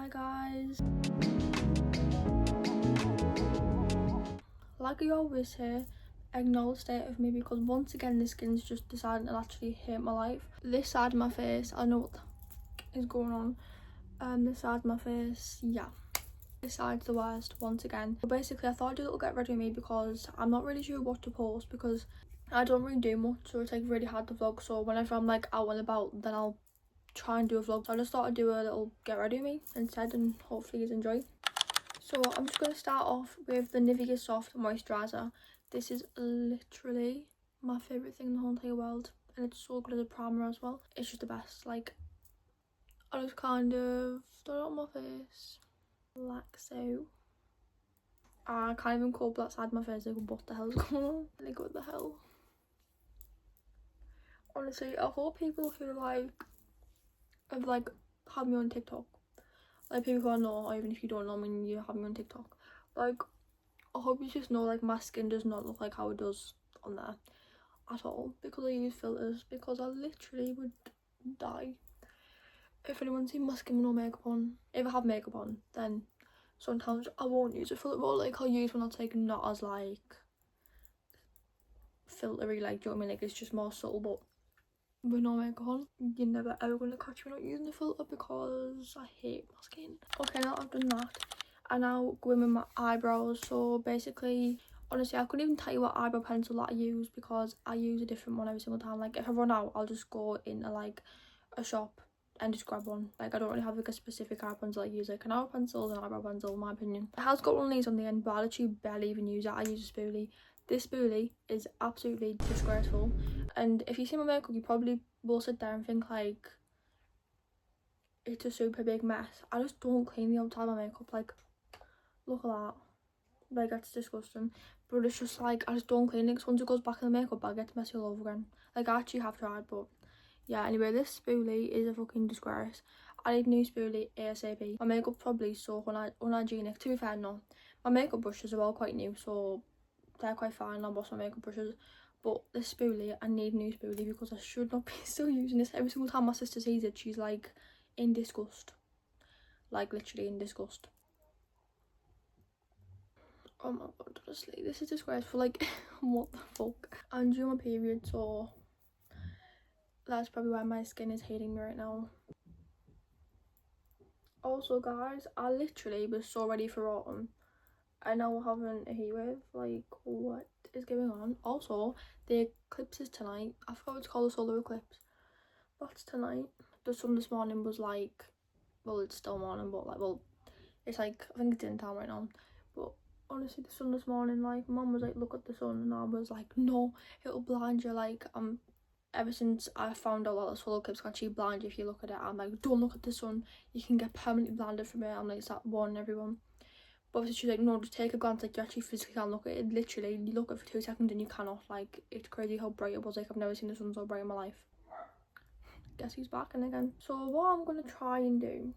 Hi guys. Like I always say, ignore the state of me because once again the skin's just deciding to actually hate my life. This side of my face, I know what the f is going on. This side of my face, yeah. This side's the worst once again. But basically I thought I'd do a little get ready with me because I'm not really sure what to post because I don't really do much, so it's like really hard to vlog. So whenever I'm like out and about, then I'll try and do a vlog. So I just thought I'd do a little get ready with me instead, and hopefully you enjoy. So I'm just going to start off with the Nivea Soft Moisturiser. This is literally my favourite thing in the whole entire world, and it's so good as a primer as well. It's just the best. Like, I just kind of done it on my face like so. I can't even cope that side of my face. Like, what the hell's going on? Like, what the hell? Honestly, of all people who have had me on TikTok, like people who I know, or even if you don't know me, you have me on TikTok, like, I hope you just know, like, my skin does not look like how it does on there at all because I use filters, because I literally would die if anyone seen my skin with no makeup on. If I have makeup on, then sometimes I won't use a filter, or like I'll use one that's like not as like filtery, like, do you know what I mean? Like, it's just more subtle, but with no makeup on, you're never ever going to catch me not using the filter because I hate my skin. Okay, now I've done that, I now go in with my eyebrows. So basically, honestly, I couldn't even tell you what eyebrow pencil that I use because I use a different one every single time. Like, if I run out, I'll just go into like a shop and just grab one. Like, I don't really have like a specific eyebrow pencil I use. Like, an eyebrow pencil is an eyebrow pencil in my opinion. It has got one of these on the end, but I literally barely even use it. I use a spoolie. This spoolie is absolutely disgraceful, and if you see my makeup, you probably will sit there and think like it's a super big mess. I just don't clean the outside of my makeup. Like, look at that. Like, that's disgusting. But it's just like, I just don't clean it because once it goes back in the makeup bag, it gets messy all over again. Like, I actually have tried, but yeah. Anyway, this spoolie is a fucking disgrace. I need a new spoolie ASAP. My makeup probably so unhygienic. To be fair, no. My makeup brushes are all quite new, so they're quite fine. I wash my makeup brushes. But this spoolie, I need a new spoolie because I should not be still using this. Every single time my sister sees it, she's like in disgust. Like, literally in disgust. Oh my god, honestly, this is disgraceful. Like, what the fuck? I'm due my period, so that's probably why my skin is hating me right now. Also, guys, I literally was so ready for autumn, and now we're having a heatwave. Like, what is going on? Also, the eclipse is tonight. I forgot what it's called, the solar eclipse. That's tonight. The sun this morning was like, well, it's still morning, but like, well, it's like, I think it's in town right now. But honestly, the sun this morning, like, mum was like, look at the sun, and I was like, no, it'll blind you. Like, ever since I found out that the solar eclipse can actually blind you if you look at it, I'm like, don't look at the sun, you can get permanently blinded from it. I'm like, start warning everyone. But obviously she's like, no, just take a glance. Like, you actually physically can't look at it. Literally, you look at it for 2 seconds and you cannot. Like, it's crazy how bright it was. Like, I've never seen the sun so bright in my life. Guess who's back in again. So what I'm gonna try and do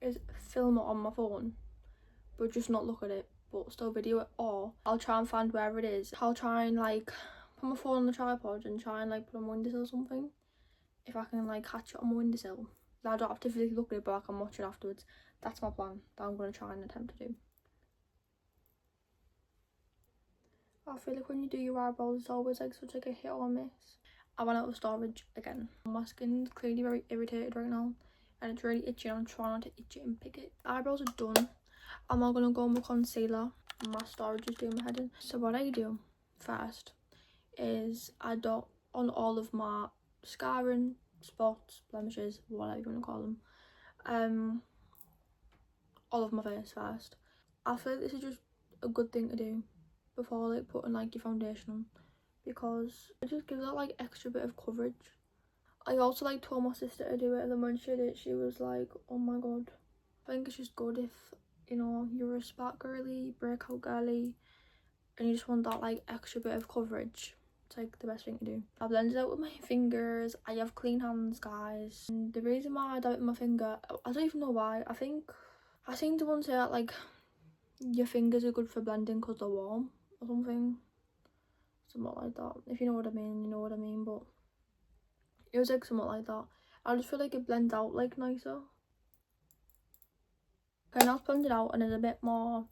is film it on my phone, but just not look at it, but still video it, or I'll try and find wherever it is. I'll try and like put my phone on the tripod and try and like put it on my windowsill or something, if I can like catch it on my windowsill. I don't have to physically look at it, but I can watch it afterwards. That's my plan that I'm going to try and attempt to do. I feel like when you do your eyebrows, it's always like such like a hit or miss. I ran out of storage again. My skin's clearly very irritated right now, and it's really itchy. I'm trying not to itch it and pick it. Eyebrows are done. I'm now gonna go on with concealer. My storage is doing my head in. So what I do first is I dot on all of my scarring, spots, blemishes, whatever you want to call them, all of my face first. I feel like this is just a good thing to do before like putting like your foundation on, because it just gives that like extra bit of coverage. I also like told my sister to do it, and then when she did it, she was like, oh my god. I think it's just good if, you know, you're a spark girly, breakout girly, and you just want that like extra bit of coverage. It's like the best thing to do. I blended out with my fingers. I have clean hands, guys. And the reason why I do it with my finger, I don't even know why. I seen someone say that like your fingers are good for blending because they're warm or something like that. If you know what I mean, you know what I mean. But it was like somewhat like that. I just feel like it blends out like nicer. Okay, now it's blended out and there's a bit more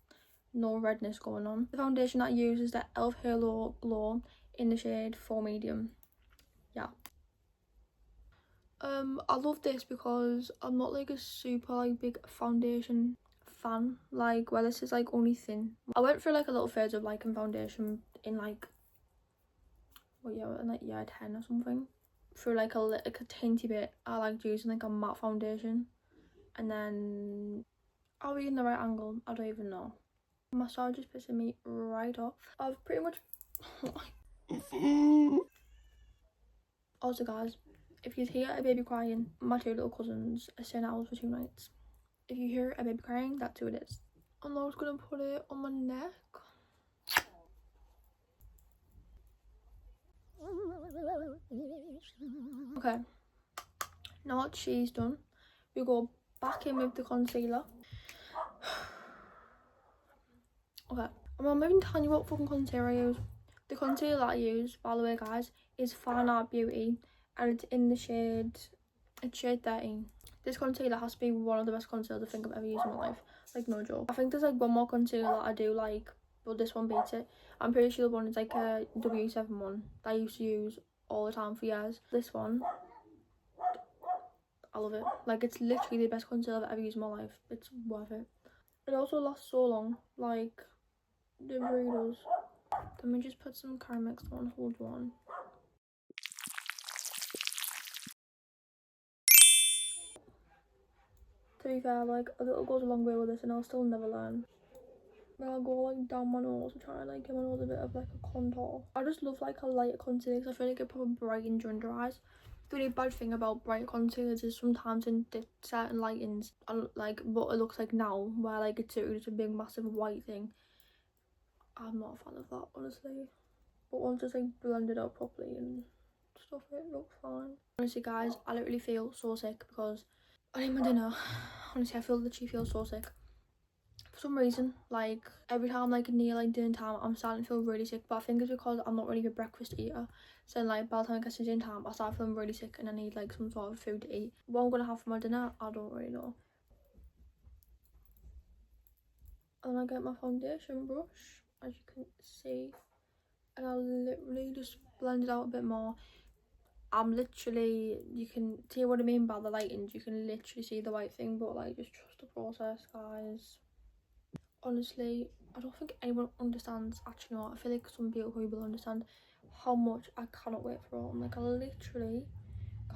no redness going on. The foundation that I use is the e.l.f. Halo Glow in the shade 4 Medium. Yeah. I love this because I'm not like a super like big foundation fan, like where this is like only thin. I went through like a little phase of liking foundation in like what year, in like year 10 or something. Through like a teensy bit I liked using like a matte foundation, and then are we in the right angle? I don't even know. Massage is pissing me right off. I've pretty much also guys, if you hear a baby crying, my 2 little cousins are staying at ours for 2 nights. If you hear a baby crying, that's who it is. And I was gonna put it on my neck. Okay, now that she's done, we go back in with the concealer. Okay, I'm not even telling you what fucking concealer I use. The concealer that I use, by the way guys, is Fine Art Beauty, and it's in the shade, it's shade 13. This concealer has to be one of the best concealers I think I've ever used in my life, like no joke. I think there's like one more concealer that I do like, but this one beats it. I'm pretty sure the one is like a W7 one that I used to use all the time for years. This one, I love it. Like it's literally the best concealer I've ever used in my life. It's worth it. It also lasts so long, like it really does. Let me just put some Carmex on, hold on. To be fair, like a little goes a long way with this and I'll still never learn. Then I'll go like down my nose to try and like give my nose a bit of like a contour. I just love like a lighter concealer because I feel like it probably brightens your under eyes. The only bad thing about bright concealers is sometimes in certain lightings, like what it looks like now, where like it's a big massive white thing. I'm not a fan of that, honestly. But once it's like blended out properly and stuff, it looks fine. Honestly guys, I literally feel so sick because I need my dinner. Honestly, I literally feel so sick. For some reason, like every time like near like dinner time, I'm starting to feel really sick, but I think it's because I'm not really a breakfast eater. So like by the time I get to dinner time, I start feeling really sick and I need like some sort of food to eat. What I'm gonna have for my dinner, I don't really know. And I get my foundation brush, as you can see, and I'll literally just blend it out a bit more. I'm literally, you can see what I mean by the lightings, you can literally see the white thing, but like just trust the process guys. Honestly, I don't think anyone understands. Actually no, I feel like some people who will understand how much I cannot wait for autumn. Like I literally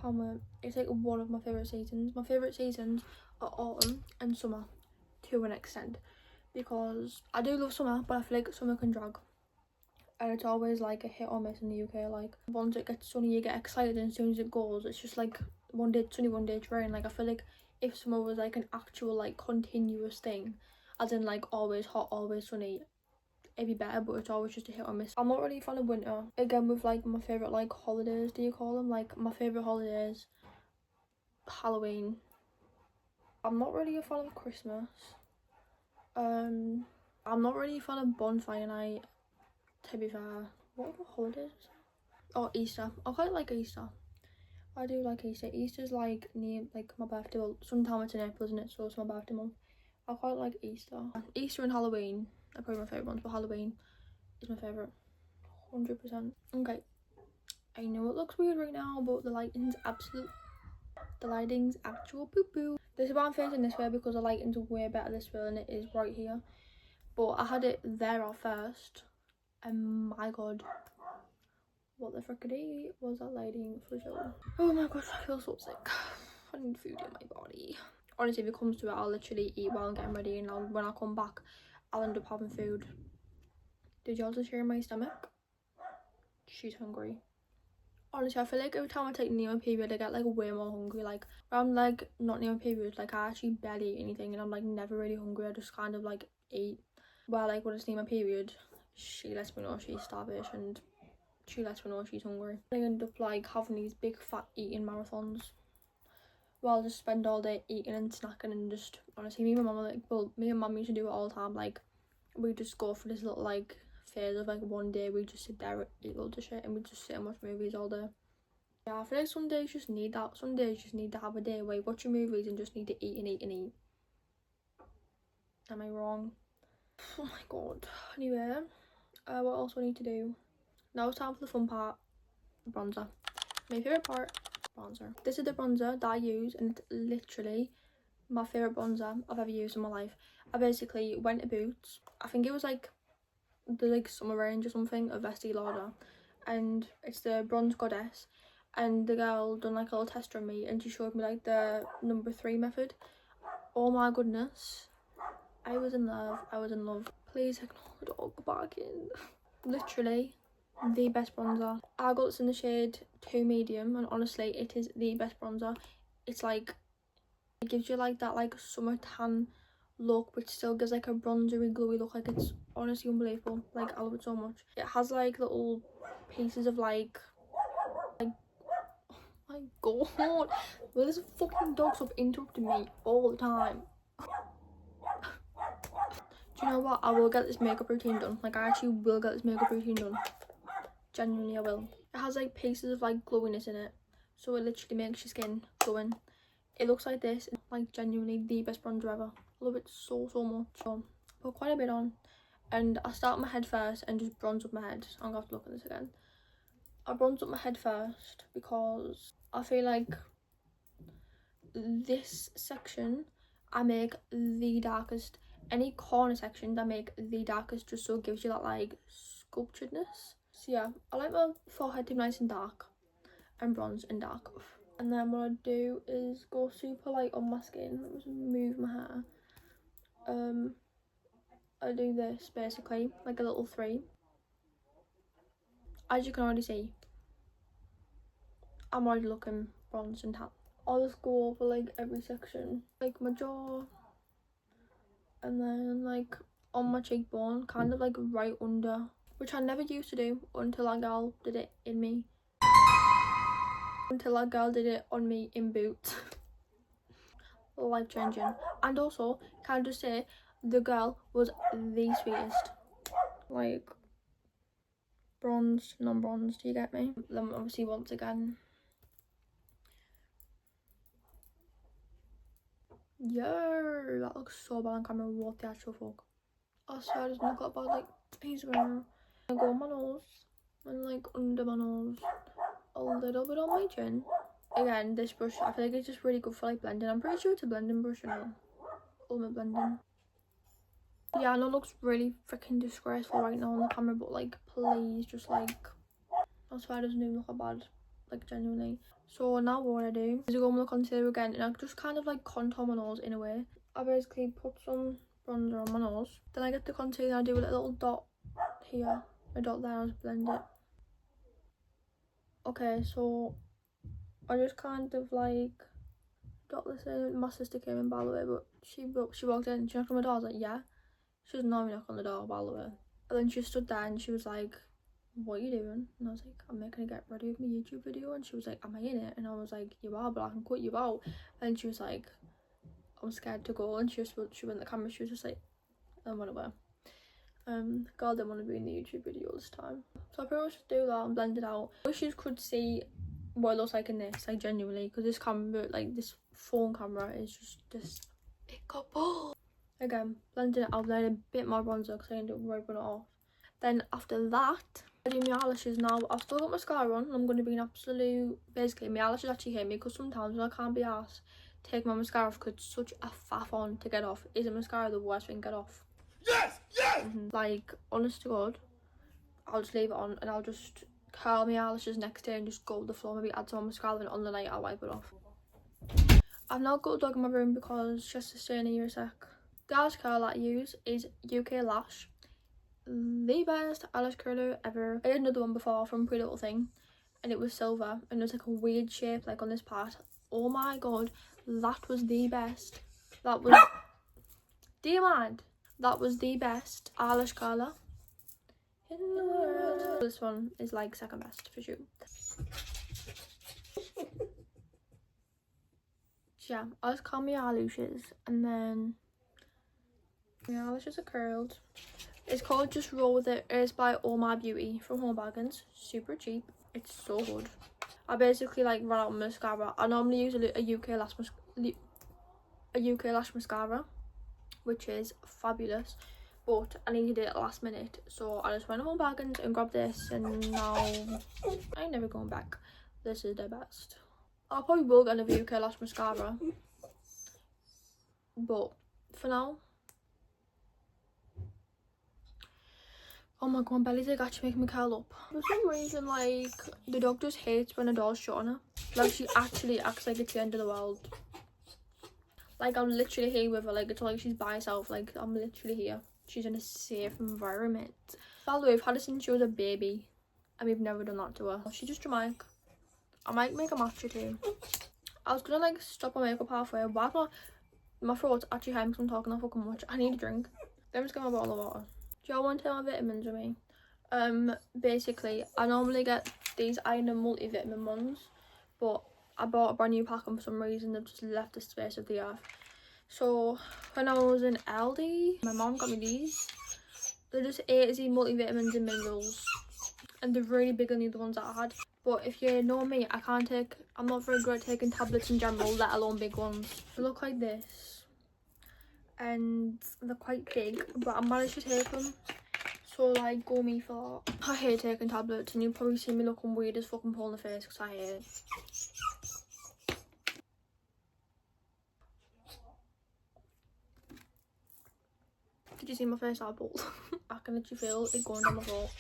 can't wait. It's like one of my favourite seasons. My favourite seasons are autumn and summer to an extent, because I do love summer, but I feel like summer can drag and it's always like a hit or miss in the UK. Like once it gets sunny you get excited and as soon as it goes it's just like one day it's sunny, one day it's rain. Like I feel like if summer was like an actual like continuous thing, as in like always hot, always sunny, it'd be better, but it's always just a hit or miss. I'm not really a fan of winter. Again, with like my favourite like holidays, do you call them? Like my favourite holidays, Halloween. I'm not really a fan of Christmas. I'm not really a fan of bonfire night, to be fair. What other holidays? Oh, Easter. I quite like Easter. I do like Easter. Easter's like near like my birthday. Well, sometime it's in April, isn't it? So it's my birthday month. I quite like Easter. Easter and Halloween are probably my favourite ones, but Halloween is my favourite. 100%. Okay. I know it looks weird right now, but the lighting's actual poo-poo. This is why I'm facing this way, because the lighting's way better this way than it is right here. But I had it there at first, and my god, what the frickity was that lighting for sure. Oh my gosh, I feel so sick. I need food in my body. Honestly, if it comes to it, I'll literally eat while I'm getting ready, and when I come back, I'll end up having food. Did y'all just hear my stomach? She's hungry. Honestly, I feel like every time I take near my period, I get like way more hungry. Like when I'm like not near my period, like I actually barely eat anything, and I'm like never really hungry. I just kind of like eat. Well, like when it's near my period, she lets me know she's starving and she lets me know she's hungry. I end up like having these big fat eating marathons. Well, I'll just spend all day eating and snacking, and just honestly, me and my mum like, well, me and mum used to do it all the time. Like we just go for this little like phase of like one day we just sit there and eat loads of shit, and we just sit and watch movies all day. Yeah, I feel like some days just need that. Some days just need to have a day where you watch your movies and just need to eat and eat and eat. Am I wrong? Oh my god. Anyway, what else do I need to do? Now it's time for the fun part. Bronzer. My favourite part, bronzer. This is the bronzer that I use, and it's literally my favourite bronzer I've ever used in my life. I basically went to Boots. I think it was like the summer range or something of Estee Lauder, and it's the Bronze Goddess, and the girl done like a little test on me and she showed me like the number 3 method. Oh my goodness, I was in love. Please ignore the dog barking. Literally the best bronzer. I got this in the shade 2 medium, and honestly it is the best bronzer. It's like, it gives you like that like summer tan look, which still gives like a bronzery glowy look. Like, it's honestly unbelievable. Like, I love it so much. It has like little pieces of like oh my god, well, this fucking dog stop interrupting me all the time. Do you know what, I will get this makeup routine done. Like, I actually will get this makeup routine done. Genuinely, I will. It has like pieces of like glowiness in it, so it literally makes your skin glowing. It looks like this. It's like genuinely the best bronzer ever. I love it so much. So I put quite a bit on, and I start my head first and just bronze up my head. I'm gonna have to look at this again. I bronze up my head first because I feel like this section I make the darkest. Any corner sections I make the darkest, just so it gives you that like sculpturedness. So yeah, I like my forehead to be nice and dark, and bronze and dark. And then what I do is go super light on my skin. Let me just move my hair. I do this basically like a little 3. As you can already see, I'm already looking bronzed and tan. I'll just go over like every section, like my jaw, and then like on my cheekbone, kind of like right under, which I never used to do until that girl did it in me. Until that girl did it on me in Boots. Life changing. And also, can I just say, the girl was the sweetest. Like, bronzed, non-bronzed, do you get me? Then obviously once again, yeah, that looks so bad on camera. What the actual fuck? I swear it doesn't look that bad. Like, he's gonna go on my nose and like under my nose, a little bit on my chin. Again, this brush, I feel like it's just really good for like blending. I'm pretty sure it's a blending brush, you know. Ultimate blending. Yeah, I know it looks really freaking disgraceful right now on the camera, but like, please just like, I swear it doesn't even look that bad, like genuinely. So now what I do is I go on with the concealer again, and I just kind of like contour my nose in a way. I basically put some bronzer on my nose, then I get the concealer and I do a little dot here, a dot there, and just blend it. Okay, so I just kind of like dot this in. My sister came in, by the way, but she walked in, she knocked on my door. I was like, yeah. She doesn't know me knock on the door, by the way. And then she stood there and she was like, what are you doing? And I was like, I'm making a get ready with my YouTube video. And she was like, am I in it? And I was like, you are, but I can cut you out. And she was like, I'm scared to go. And she went in the camera, she was just like, and went away. God, didn't want to be in the YouTube video this time. So I pretty much just do that and blend it out. I wish you could see what it looks like in this, like genuinely, because this camera, like this phone camera, is just despicable. Again, blending it out, then a bit more bronzer because I ended up wiping it off. Then after that, I do my eyelashes now. I've still got mascara on. I'm going to be an absolute, basically my eyelashes actually hate me because sometimes when I can't be arsed take my mascara off because it's such a faff on to get off. Is a mascara the worst thing to get off? Yes! Like, honest to God, I'll just leave it on and I'll just curl my eyelashes next day and just go to the floor, maybe add some mascara, and on the night I'll wipe it off. I've now got a dog in my room because she has to stay in here a sec. The eyelash curl that I use is UK Lash. The best eyelash curler ever. I had another one before from Pretty Little Thing, and it was silver, and it was like a weird shape like on this part. Oh my god, that was the best. That was, do you mind? That was the best eyelash curler in the world. This one is like second best for sure. Yeah, I just curl my eyelashes, and then my eyelashes are curled. It's called Just Roll With It. It's by All My Beauty from Home Bargains. Super cheap. It's so good. I basically like run out of mascara. I normally use a UK lash mascara, which is fabulous, but I needed it last minute, so I just went home bargains and grabbed this, and now I ain't never going back. This is the best. I probably will get another UK Lash mascara, but for now, oh my god, my belly's like actually making me curl up. For some reason, like, the dog just hates when a door's shut on her. Like, she actually acts like it's the end of the world. Like, I'm literally here with her, like, it's like she's by herself. Like, I'm literally here. She's in a safe environment. By the way, we've had her since she was a baby, and we've never done that to her. She's just dramatic. I might make a matcha too. I was gonna, like, stop my makeup halfway. Why not? My throat's actually hurting because I'm talking that fucking much. I need a drink. Let me just get my bottle of water. Do y'all want to take my vitamins with me? Basically, I normally get these iron and multivitamin ones, but I bought a brand new pack and for some reason they've just left the space of the earth. So when I was in Aldi, my mom got me these. They're just A to Z multivitamins and minerals, and they're really big on the other ones that I had. But if you know me, I'm not very good at taking tablets in general, let alone big ones. They look like this, and they're quite big, but I managed to take them. So, like, go me for that. I hate taking tablets, and you'll probably see me looking weird as fucking Paul in the face because I hate it. Did you see my face eyeball? I can literally feel it going down my throat.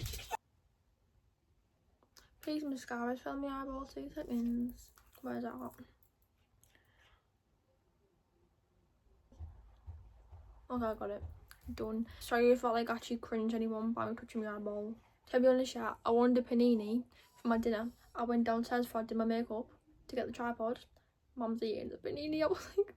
Please, mascara's filling my eyeball 2 seconds. Where's that at? Okay, I got it. Done. Sorry if I like actually cringe anyone by me touching my eyeball. To be honest, yeah, I wanted a panini for my dinner. I went downstairs before I did my makeup to get the tripod. Mum's eating the panini. I was like,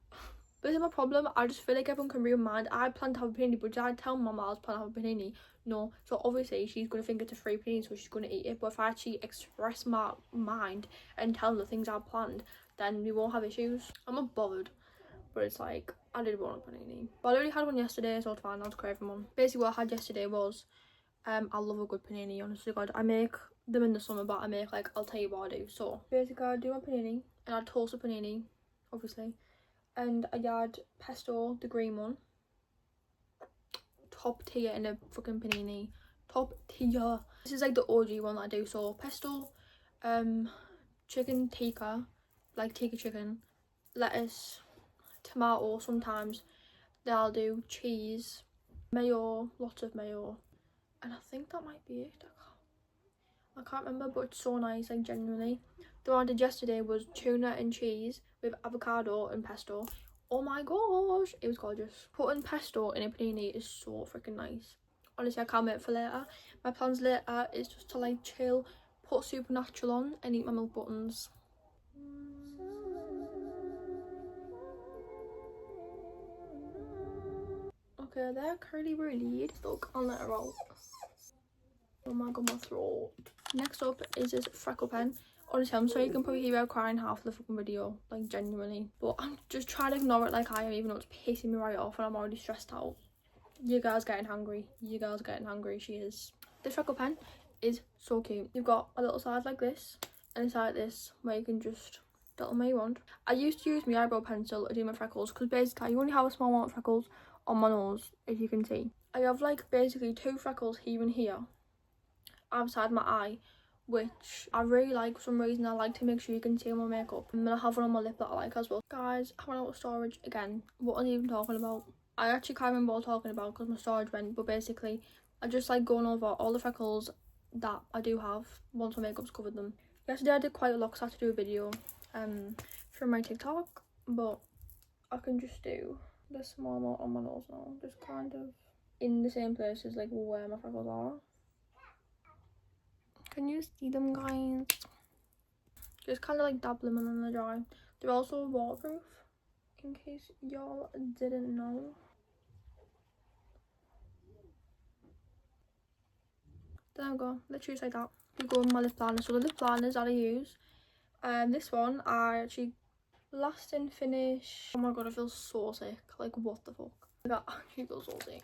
this is my problem. I just feel like everyone can read my mind. I plan to have a panini, but did I tell Mum I was planning to have a panini? No. So obviously she's gonna think it's a free panini, so she's gonna eat it. But if I actually express my mind and tell her the things I planned, then we won't have issues. I'm not bothered. But it's like, I did want a panini. But I already had one yesterday, so it's fine. I was craving one. Basically, what I had yesterday was, I love a good panini, honestly. God, I make them in the summer, but I make, like, I'll tell you what I do. So, basically, I do my panini, and I toast a panini, obviously. And I add pesto, the green one. Top tier in a fucking panini. Top tier. This is, like, the OG one that I do. So, pesto, chicken tikka, like tikka chicken, lettuce, tomato sometimes, then I'll do cheese, mayo, lots of mayo, and I think that might be it. I can't remember, but it's so nice, like, genuinely. The one I did yesterday was tuna and cheese with avocado and pesto. Oh my gosh, it was gorgeous. Putting pesto in a panini is so freaking nice. Honestly, I can't wait for later. My plans later is just to, like, chill, put Supernatural on and eat my milk buttons. Okay, they're curly really. Look, I'll let her out. Oh my god, my throat. Next up is this freckle pen. Honestly, I'm sorry you can probably hear her crying half the fucking video, like, genuinely. But I'm just trying to ignore it like I am, even though it's pissing me right off and I'm already stressed out. You girl's getting hungry. You girl's getting hungry, she is. This freckle pen is so cute. You've got a little side like this, and a side like this, where you can just dot them where you want. I used to use my eyebrow pencil to do my freckles, because basically you only have a small amount of freckles on my nose, as you can see. I have, like, basically 2 freckles here and here outside my eye, which I really like. For some reason I like to make sure you can see my makeup, and then I have one on my lip that I like as well. Guys, I ran out of storage again. What was I even talking about? I actually can't remember what I was talking about because my storage went, but basically I just like going over all the freckles that I do have once my makeup's covered them. Yesterday I did quite a lot because I had to do a video for my TikTok, but I can just do the small amount on my nose now, just kind of in the same places like where my freckles are. Can you see them, guys? Just kind of like dab them and then they dry. They're also waterproof, in case y'all didn't know. There we go, literally like that. We go with my lip liner. So the lip liners that I use, this one I actually last in finish. Oh my god, I feel so sick. Like, what the fuck? Like, I actually feel so sick.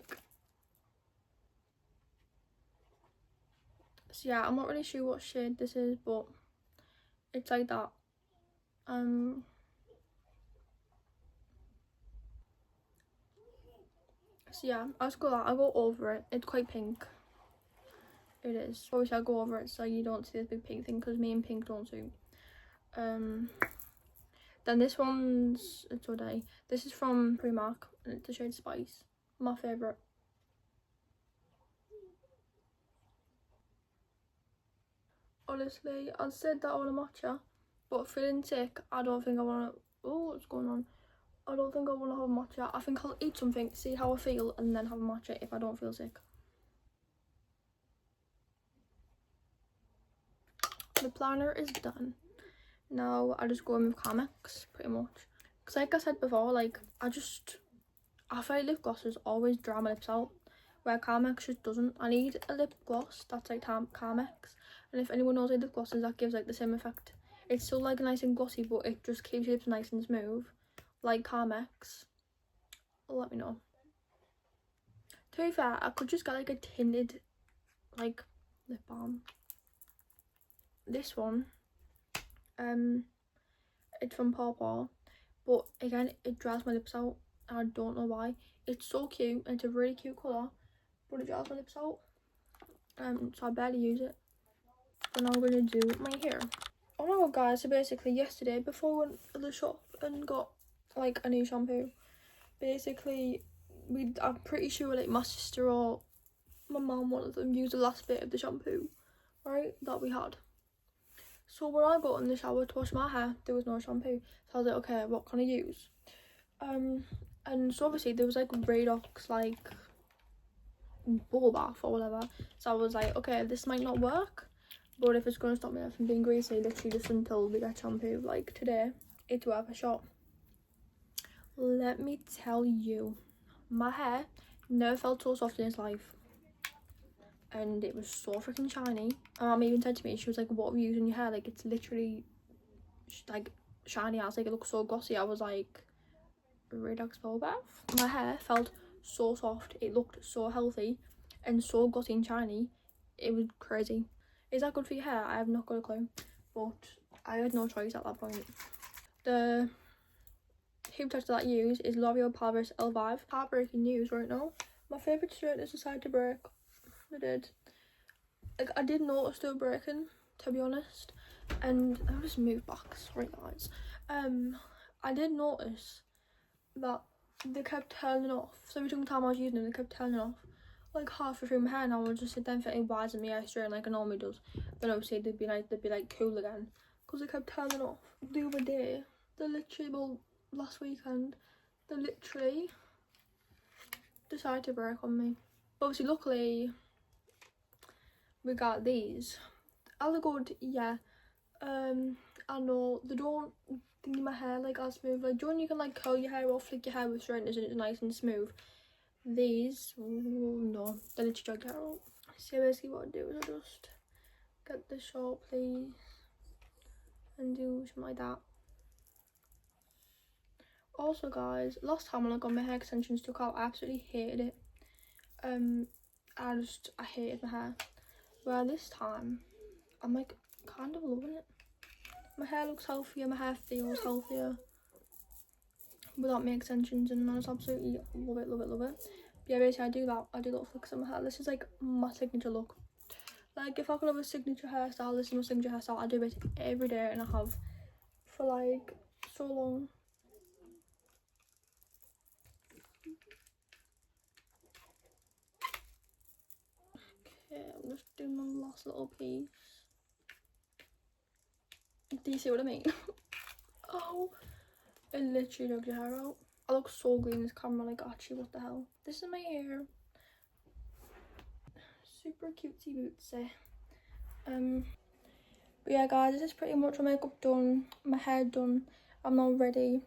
So yeah, I'm not really sure what shade this is, but it's like that. So yeah, I'll go over it. It's quite pink. It is. Obviously I'll go over it so you don't see this big pink thing, because me and pink don't suit. Then this one's a today. This is from Primark and it's the shade Spice. My favourite. Honestly, I said that I want a matcha, but feeling sick, I don't think I want to. Oh, what's going on? I don't think I want to have a matcha. I think I'll eat something, see how I feel, and then have a matcha if I don't feel sick. The planner is done. Now I just go in with Carmex, pretty much. Because like I said before, like, I feel like lip glosses always dry my lips out, where Carmex just doesn't. I need a lip gloss that's like Carmex. And if anyone knows like lip glosses, that gives like the same effect. It's still like nice and glossy, but it just keeps your lips nice and smooth, like Carmex. Let me know. To be fair, I could just get like a tinted like lip balm. This one, it's from Paw, but again, it dries my lips out. I don't know why. It's so cute and it's a really cute colour, but it dries my lips out. So I barely use it. But now I'm gonna do my hair. Oh my god, guys, so basically yesterday before we went to the shop and got like a new shampoo, basically I'm pretty sure like my sister or my mum, one of them, used the last bit of the shampoo, right, that we had. So when I got in the shower to wash my hair, there was no shampoo. So I was like, okay, what can I use? And so obviously there was like Radox like bubble bath or whatever. So I was like, okay, this might not work, but if it's gonna stop me from being greasy, literally just until we get shampoo, like today, it's worth a shot. Let me tell you, my hair never felt so soft in its life. And it was so freaking shiny. My mum even said to me, she was like, what are you using in your hair? Like, it's literally like shiny. I was like, it looks so glossy. I was like, Radox bubble bath. My hair felt so soft. It looked so healthy and so glossy and shiny. It was crazy. Is that good for your hair? I have not got a clue, but I had no choice at that point. The hair protector that I use is L'Oreal Paris L5. Heartbreaking news right now. My favourite straightness decided to break. I did. Like, I did notice they were breaking, to be honest, and I'll just move back, sorry guys. I did notice that they kept turning off. So every single time I was using them, they kept turning off like halfway through my hair, and I would just sit there thinking, why isn't my hair straight like it normally does? Then obviously they'd be like cool again, because they kept turning off. The other day, they literally, well, last weekend, they literally decided to break on me. Obviously, luckily, we got these. Are they good? Yeah. I know they don't thingy my hair like as smooth. Like, do you know you can like curl your hair or flick your hair with straighteners and it's nice and smooth? These, no, they literally drag your hair out. So basically what I do is I just get the short please and do something like that. Also guys, last time when I got my hair extensions took out, I absolutely hated it. I hated my hair. Where this time, I'm like kind of loving it. My hair looks healthier, my hair feels healthier without my extensions, and I just absolutely love it, love it, love it. But yeah, basically I do little flicks on my hair. This is like my signature look. Like, if I could have a signature hairstyle, this is my signature hairstyle. I do it every day and I have for like so long. Okay, I'm just doing my last little piece. Do you see what I mean? Oh, it literally dragged your hair out. I look so green in this camera, like, actually, what the hell? This is my hair. Super cutesy bootsy. But yeah, guys, this is pretty much my makeup done, my hair done. I'm now ready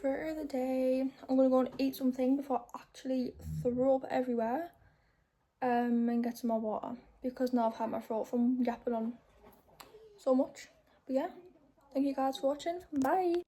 for the day. I'm gonna go and eat something before I actually throw up everywhere. And get some more water, because now I've had my throat from yapping on so much. But yeah, thank you guys for watching. Bye.